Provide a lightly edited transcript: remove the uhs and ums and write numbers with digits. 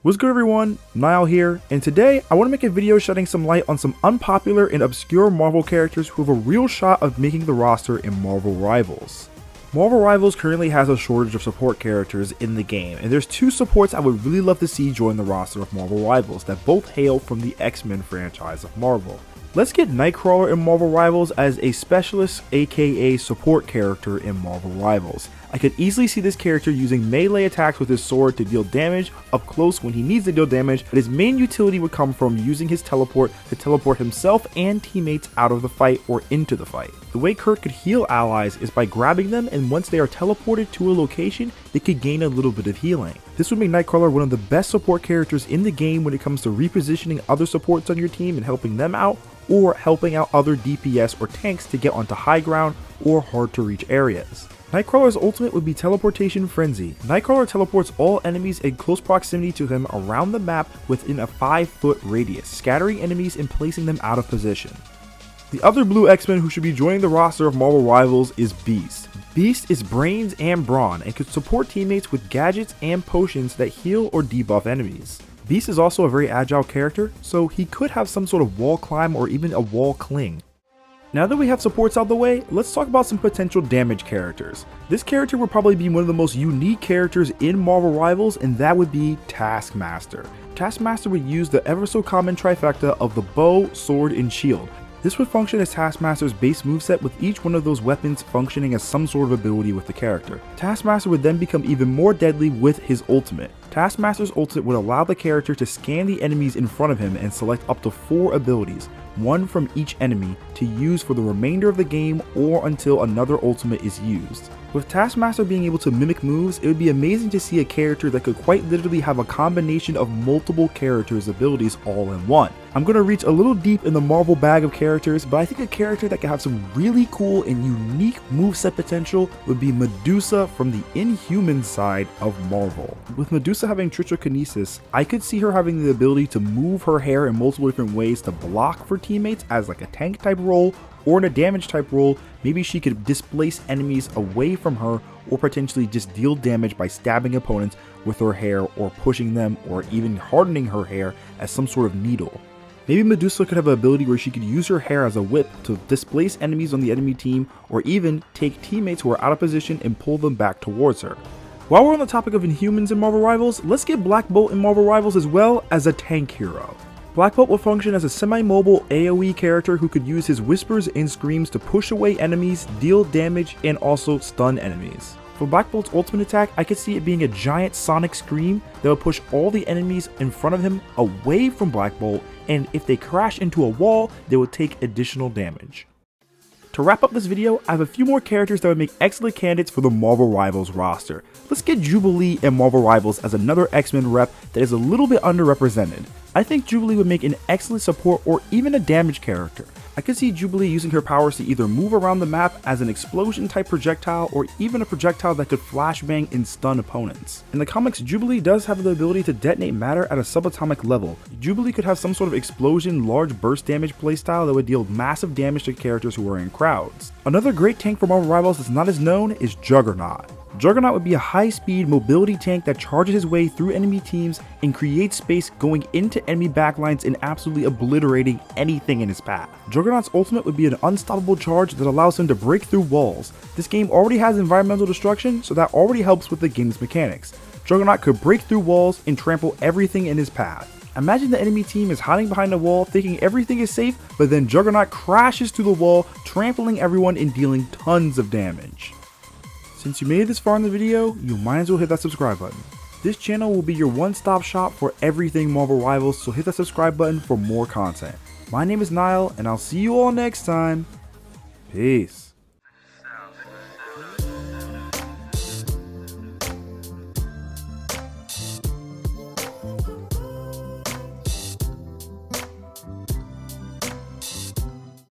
What's good everyone, Nyle here, and today I want to make a video shedding some light on some unpopular and obscure Marvel characters who have a real shot of making the roster in Marvel Rivals. Marvel Rivals currently has a shortage of support characters in the game, and there's two supports I would really love to see join the roster of Marvel Rivals that both hail from the X-Men franchise of Marvel. Let's get Nightcrawler in Marvel Rivals as a specialist aka support character in Marvel Rivals. I could easily see this character using melee attacks with his sword to deal damage up close when he needs to deal damage, but his main utility would come from using his teleport to teleport himself and teammates out of the fight or into the fight. The way Kurt could heal allies is by grabbing them, and once they are teleported to a location, they could gain a little bit of healing. This would make Nightcrawler one of the best support characters in the game when it comes to repositioning other supports on your team and helping them out, or helping out other DPS or tanks to get onto high ground or hard to reach areas. Nightcrawler's ultimate would be Teleportation Frenzy. Nightcrawler teleports all enemies in close proximity to him around the map within a 5-foot radius, scattering enemies and placing them out of position. The other blue X-Men who should be joining the roster of Marvel Rivals is Beast. Beast is brains and brawn and could support teammates with gadgets and potions that heal or debuff enemies. Beast is also a very agile character, so he could have some sort of wall climb or even a wall cling. Now that we have supports out the way, let's talk about some potential damage characters. This character would probably be one of the most unique characters in Marvel Rivals, and that would be Taskmaster. Taskmaster would use the ever so common trifecta of the bow, sword, and shield. This would function as Taskmaster's base moveset, with each one of those weapons functioning as some sort of ability with the character. Taskmaster would then become even more deadly with his ultimate. Taskmaster's ultimate would allow the character to scan the enemies in front of him and select up to 4 abilities, one from each enemy, to use for the remainder of the game or until another ultimate is used. With Taskmaster being able to mimic moves, it would be amazing to see a character that could quite literally have a combination of multiple characters' abilities all in one. I'm going to reach a little deep in the Marvel bag of characters, but I think a character that could have some really cool and unique moveset potential would be Medusa from the Inhuman side of Marvel. With Medusa having trichokinesis, I could see her having the ability to move her hair in multiple different ways to block for teammates as like a tank type role, or in a damage type role. Maybe she could displace enemies away from her, or potentially just deal damage by stabbing opponents with her hair or pushing them, or even hardening her hair as some sort of needle. Maybe Medusa could have an ability where she could use her hair as a whip to displace enemies on the enemy team, or even take teammates who are out of position and pull them back towards her. While we're on the topic of Inhumans in Marvel Rivals, let's get Black Bolt in Marvel Rivals as well as a tank hero. Black Bolt will function as a semi-mobile AoE character who could use his whispers and screams to push away enemies, deal damage, and also stun enemies. For Black Bolt's ultimate attack, I could see it being a giant sonic scream that would push all the enemies in front of him away from Black Bolt, and if they crash into a wall, they would take additional damage. To wrap up this video, I have a few more characters that would make excellent candidates for the Marvel Rivals roster. Let's get Jubilee in Marvel Rivals as another X-Men rep that is a little bit underrepresented. I think Jubilee would make an excellent support or even a damage character. I could see Jubilee using her powers to either move around the map as an explosion type projectile, or even a projectile that could flashbang and stun opponents. In the comics, Jubilee does have the ability to detonate matter at a subatomic level. Jubilee could have some sort of explosion, large burst damage playstyle that would deal massive damage to characters who are in crowds. Another great tank for Marvel Rivals that's not as known is Juggernaut. Juggernaut would be a high-speed mobility tank that charges his way through enemy teams and creates space going into enemy backlines and absolutely obliterating anything in his path. Juggernaut's ultimate would be an unstoppable charge that allows him to break through walls. This game already has environmental destruction, so that already helps with the game's mechanics. Juggernaut could break through walls and trample everything in his path. Imagine the enemy team is hiding behind a wall thinking everything is safe, but then Juggernaut crashes through the wall, trampling everyone and dealing tons of damage. Since you made it this far in the video, you might as well hit that subscribe button. This channel will be your one-stop shop for everything Marvel Rivals, so hit that subscribe button for more content. My name is Nyle, and I'll see you all next time. Peace.